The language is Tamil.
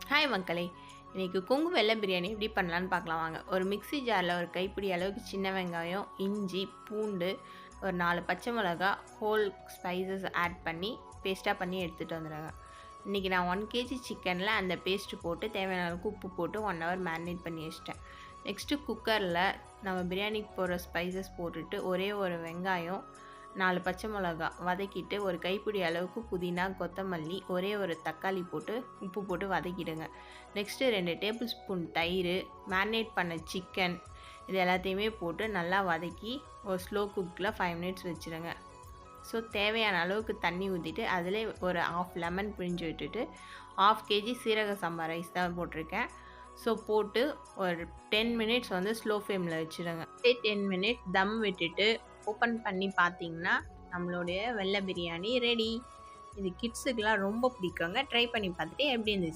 ஹாய் மக்களே! இன்றைக்கி கொங்கு வெள்ளை பிரியாணி எப்படி பண்ணலான்னு பார்க்கலாம் வாங்க. ஒரு மிக்ஸி ஜாரில் ஒரு கைப்பிடி அளவுக்கு சின்ன வெங்காயம், இஞ்சி, பூண்டு, ஒரு 4 பச்சை மிளகா, ஹோல் ஸ்பைசஸ் ஆட் பண்ணி பேஸ்ட்டாக பண்ணி எடுத்துகிட்டு வந்துடுங்க. இன்றைக்கி நான் 1 கேஜி சிக்கனில் அந்த பேஸ்ட்டு போட்டு தேவையான அளவுக்கு உப்பு போட்டு 1 ஹவர் மேரினேட் பண்ணி வச்சிட்டேன். நெக்ஸ்ட்டு குக்கரில் நம்ம பிரியாணிக்கு போடுற ஸ்பைசஸ் போட்டுட்டு ஒரே ஒரு வெங்காயம், 4 பச்சை மிளகா வதக்கிட்டு ஒரு கைப்பிடி அளவுக்கு புதினா, கொத்தமல்லி, ஒரே ஒரு தக்காளி போட்டு உப்பு போட்டு வதக்கிடுங்க. நெக்ஸ்ட்டு 2 டேபிள் ஸ்பூன் தயிர், மேரினேட் பண்ண சிக்கன் இது எல்லாத்தையுமே போட்டு நல்லா வதக்கி ஒரு ஸ்லோ குக்கில் 5 மினிட்ஸ் வச்சுருங்க. ஸோ தேவையான அளவுக்கு தண்ணி ஊற்றிட்டு அதிலே ஒரு ½ லெமன் பிழிஞ்சு விட்டுட்டு 1/2 கேஜி சீரக சம்பா ரைஸ் தான் போட்டிருக்கேன். ஸோ போட்டு ஒரு 10 மினிட்ஸ் வந்து ஸ்லோ ஃப்ளேமில் வச்சுடுங்க. 10 மினிட்ஸ் தம் விட்டுட்டு ஓப்பன் பண்ணி பார்த்தீங்கன்னா நம்மளுடைய வெள்ளை பிரியாணி ரெடி. இது கிட்ஸுக்கெலாம் ரொம்ப பிடிக்குங்க. ட்ரை பண்ணி பார்த்துட்டு எப்படி இருந்துச்சு?